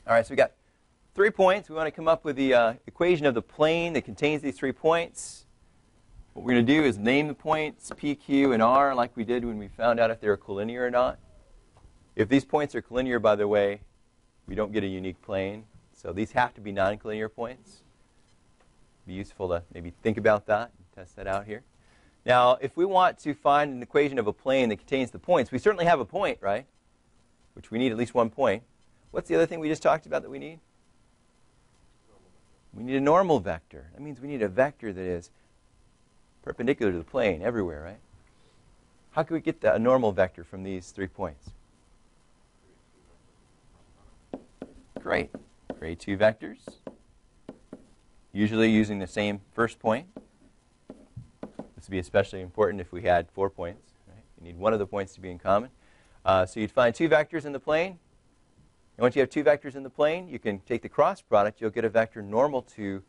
All right, so we got 3 points. We want to come up with the equation of the plane that contains these 3 points. What we're going to do is name the points P, Q, and R like we did when we found out if they were collinear or not. If these points are collinear, by the way, we don't get a unique plane. So these have to be non-collinear points. Be useful to maybe think about that and test that out here. Now, if we want to find an equation of a plane that contains the points, we certainly have a point, right? Which we need at least 1 point. What's the other thing we just talked about that we need? We need a normal vector. That means we need a vector that is perpendicular to the plane everywhere, right? How can we get a normal vector from these 3 points? Great. Create 2 vectors, usually using the same first point. This would be especially important if we had 4 points. Right? You need one of the points to be in common. So you'd find 2 vectors in the plane. And once you have 2 vectors in the plane, you can take the cross product. You'll get a vector normal to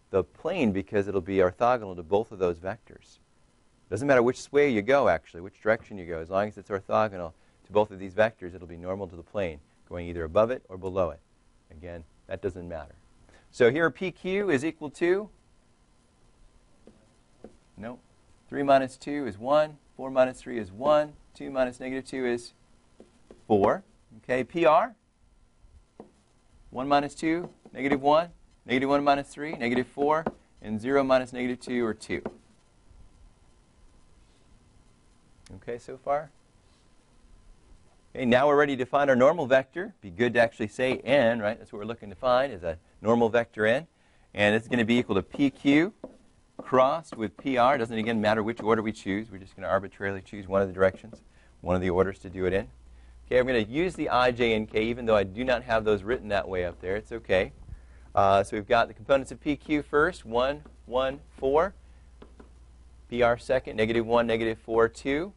the plane because it'll be orthogonal to both of those vectors. Doesn't matter which way you go, actually, which direction you go. As long as it's orthogonal to both of these vectors, it'll be normal to the plane, going either above it or below it. Again, that doesn't matter. So here PQ is equal to, no, 3 minus 2 is 1, 4 minus 3 is 1, 2 minus negative 2 is 4. Okay, PR, 1 minus 2, negative 1, negative 1 minus 3, negative 4, and 0 minus negative 2, or 2. Okay, so far? Okay, now we're ready to find our normal vector. Be good to actually say n, right? That's what we're looking to find, is a normal vector n. And it's going to be equal to PQ crossed with PR. It doesn't, again, matter which order we choose. We're just going to arbitrarily choose one of the directions, one of the orders to do it in. Okay, I'm going to use the I, J, and K, even though I do not have those written that way up there. It's okay. So we've got the components of PQ first, 1, 1, 4. PR second, negative 1, negative 4, 2.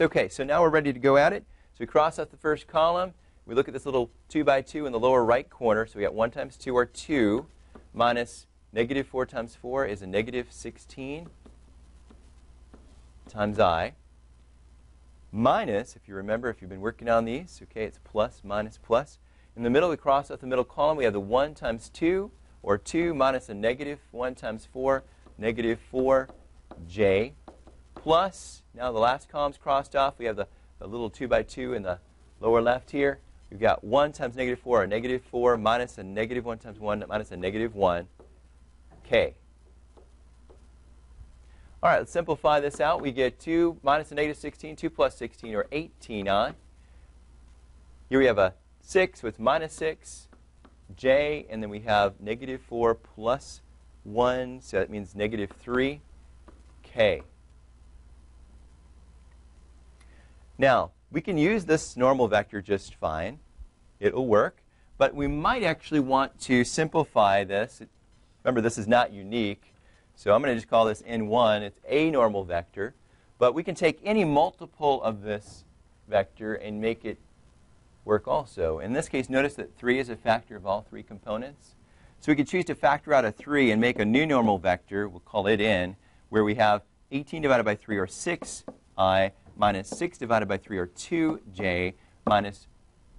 Okay, so now we're ready to go at it. So we cross out the first column. We look at this little 2 by 2 in the lower right corner. So we got 1 times 2, or 2, minus negative 4 times 4 is a negative 16 times I. Minus, if you remember, if you've been working on these, okay, it's plus, minus, plus. In the middle, we cross out the middle column. We have the 1 times 2, or 2, minus a negative 1 times 4, negative 4j. Plus, now the last column's crossed off. We have the little 2 by 2 in the lower left here. We've got 1 times negative 4, or negative 4, minus a negative 1 times 1, minus a negative 1, k. All right, let's simplify this out. We get 2 minus a negative 16, 2 plus 16, or 18i. Here we have a 6, so it's minus 6, j, and then we have negative 4 plus 1, so that means negative 3, k. Now, we can use this normal vector just fine. It'll work. But we might actually want to simplify this. Remember, this is not unique. So I'm going to just call this N1. It's a normal vector. But we can take any multiple of this vector and make it work also. In this case, notice that 3 is a factor of all 3 components. So we could choose to factor out a 3 and make a new normal vector. We'll call it N, where we have 18 divided by 3, or 6i, minus 6 divided by 3, or 2j, minus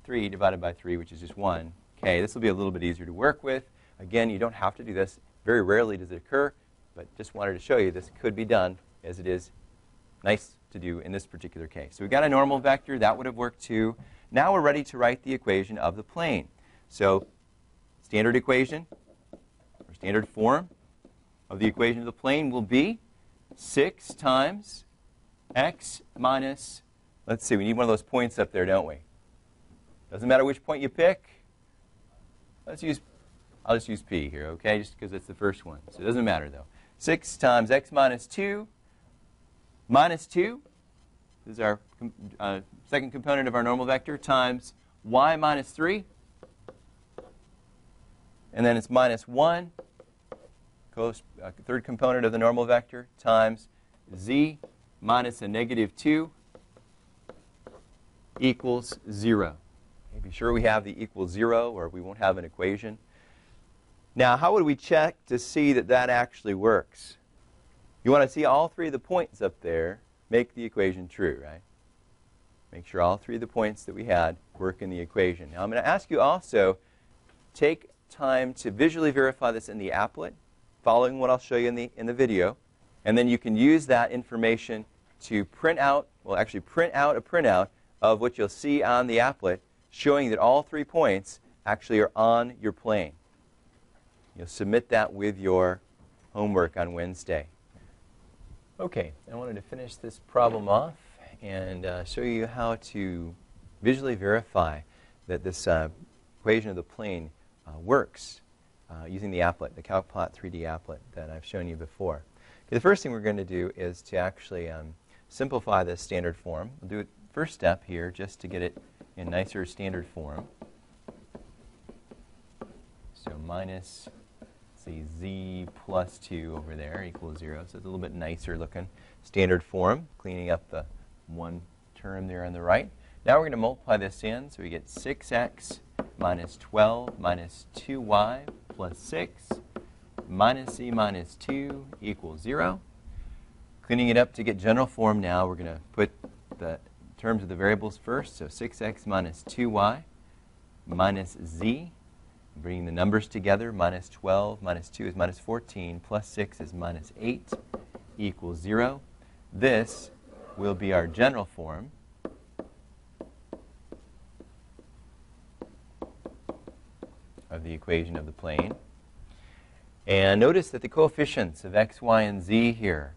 3 divided by 3, which is just 1. Okay, this will be a little bit easier to work with. Again, you don't have to do this. Very rarely does it occur, but just wanted to show you this could be done, as it is nice to do in this particular case. So we've got a normal vector. That would have worked too. Now we're ready to write the equation of the plane. So standard equation, or standard form of the equation of the plane will be 6 times x minus, let's see, we need one of those points up there, don't we? Doesn't matter which point you pick. I'll just use p here, okay, just because it's the first one. So it doesn't matter, though. 6 times x minus 2, minus 2, this is our second component of our normal vector, times y minus 3. And then it's minus 1, third component of the normal vector, times z minus a negative 2 equals 0. Okay, be sure we have the equals 0, or we won't have an equation. Now, how would we check to see that that actually works? You want to see all 3 of the points up there make the equation true, right? Make sure all three of the points that we had work in the equation. Now I'm going to ask you also, take time to visually verify this in the applet, following what I'll show you in the video. And then you can use that information to print out, well actually print out a printout of what you'll see on the applet, showing that all 3 points actually are on your plane. You'll submit that with your homework on Wednesday. Okay, I wanted to finish this problem off and show you how to visually verify that this equation of the plane works using the applet, the CalcPlot 3D applet that I've shown you before. Okay, the first thing we're going to do is to actually simplify this standard form. We'll do it first step here just to get it in nicer standard form. So minus, say, z plus 2 over there equals 0. So it's a little bit nicer looking standard form, cleaning up the one term there on the right. Now we're going to multiply this in, so we get 6x minus 12 minus 2y plus 6 minus z minus 2 equals 0. Cleaning it up to get general form now, we're going to put the terms of the variables first. So 6x minus 2y minus z. Bringing the numbers together, minus 12 minus 2 is minus 14, plus 6 is minus 8 equals 0. This will be our general form. Of the equation of the plane. And notice that the coefficients of x, y, and z here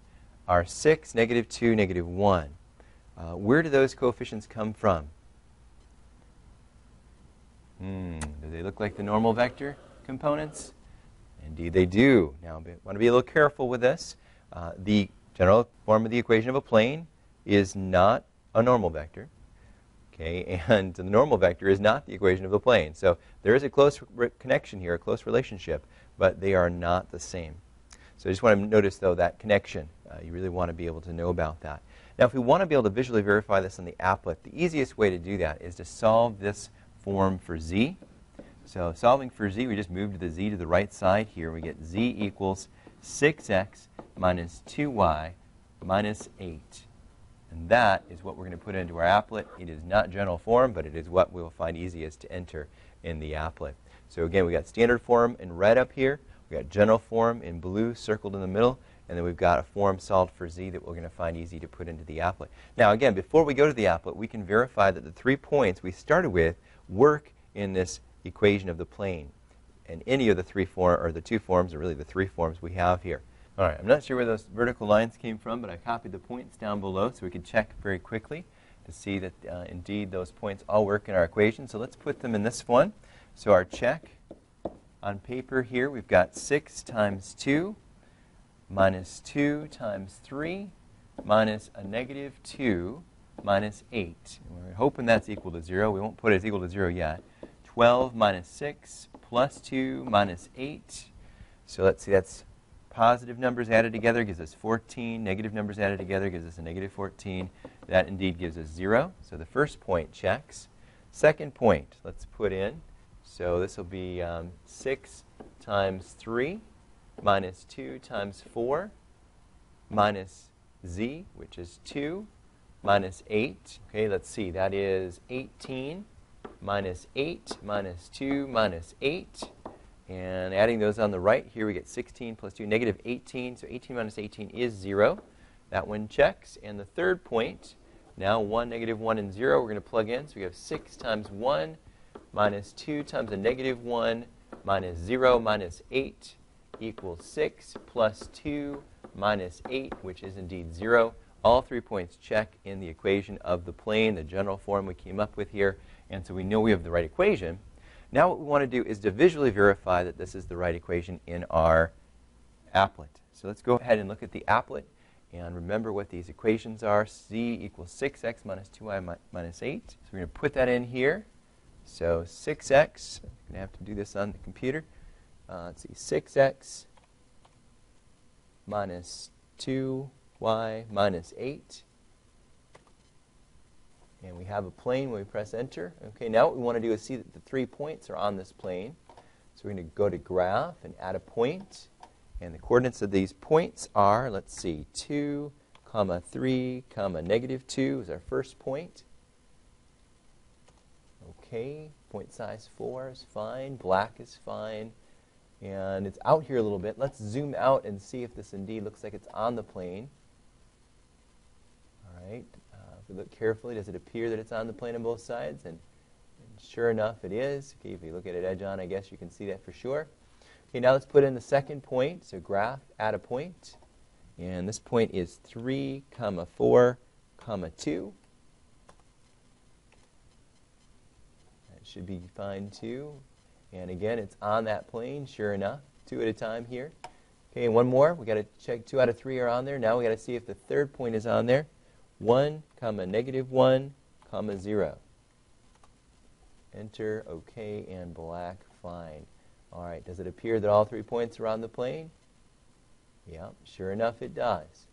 are 6, negative 2, negative 1. Where do those coefficients come from? Do they look like the normal vector components? Indeed they do. Now I want to be a little careful with this. The general form of the equation of a plane is not a normal vector. Okay, and the normal vector is not the equation of the plane. So there is a close connection here, a close relationship, but they are not the same. So I just want to notice, though, that connection. You really want to be able to know about that. Now, if we want to be able to visually verify this on the applet, the easiest way to do that is to solve this form for z. So solving for z, we just move the z to the right side here. We get z equals 6x minus 2y minus 8. And that is what we're going to put into our applet. It is not general form, but it is what we will find easiest to enter in the applet. So again, we got standard form in red up here. We got general form in blue circled in the middle. And then we've got a form solved for z that we're going to find easy to put into the applet. Now again, before we go to the applet, we can verify that the 3 points we started with work in this equation of the plane. And any of the 2 forms, or really the 3 forms we have here. All right, I'm not sure where those vertical lines came from, but I copied the points down below so we could check very quickly to see that indeed those points all work in our equation. So let's put them in this one. So our check on paper here, we've got 6 times 2 minus 2 times 3 minus a negative 2 minus 8. And we're hoping that's equal to 0. We won't put it as equal to 0 yet. 12 minus 6 plus 2 minus 8. So let's see, that's positive numbers added together gives us 14. Negative numbers added together gives us a negative 14. That indeed gives us 0. So the first point checks. Second point, let's put in. So this will be 6 times 3 minus 2 times 4 minus z, which is 2, minus 8. Okay, let's see. That is 18 minus 8 minus 2 minus 8. And adding those on the right, here we get 16 plus 2, negative 18. So 18 minus 18 is 0. That one checks. And the third point, now 1, negative 1, and 0, we're going to plug in. So we have 6 times 1 minus 2 times a negative 1 minus 0 minus 8 equals 6 plus 2 minus 8, which is indeed 0. All 3 points check in the equation of the plane, the general form we came up with here. And so we know we have the right equation. Now what we want to do is to visually verify that this is the right equation in our applet. So let's go ahead and look at the applet and remember what these equations are. Z equals 6x minus 2y minus 8. So we're going to put that in here. So 6x, I'm going to have to do this on the computer. Let's see, 6x minus 2y minus 8. And we have a plane when we press enter. Okay, now what we want to do is see that the 3 points are on this plane. So we're going to go to graph and add a point. And the coordinates of these points are, let's see, 2, comma 3, comma negative 2 is our first point. okay. Point size 4 is fine. Black is fine. And it's out here a little bit. Let's zoom out and see if this indeed looks like it's on the plane. All right. If we look carefully, does it appear that it's on the plane on both sides? And sure enough, it is. Okay, if you look at it edge on, I guess you can see that for sure. Okay, now let's put in the second point. So graph, add a point. And this point is 3, 4, 2. That should be fine too. And again, it's on that plane, sure enough. 2 at a time here. Okay, and one more. We've got to check 2 out of 3 are on there. Now we've got to see if the third point is on there. 1, -1, 0. Enter, okay, and black, fine. All right, does it appear that all 3 points are on the plane? Yeah, sure enough it does.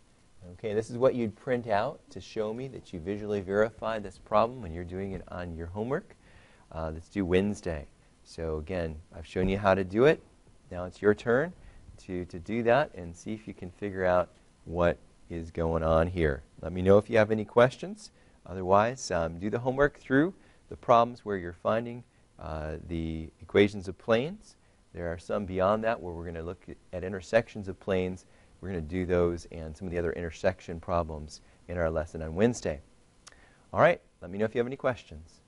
Okay, this is what you'd print out to show me that you visually verified this problem when you're doing it on your homework. That's due Wednesday. So again, I've shown you how to do it. Now it's your turn to do that and see if you can figure out what is going on here. Let me know if you have any questions. Otherwise, do the homework through the problems where you're finding the equations of planes. There are some beyond that where we're going to look at intersections of planes. We're going to do those and some of the other intersection problems in our lesson on Wednesday. All right, let me know if you have any questions.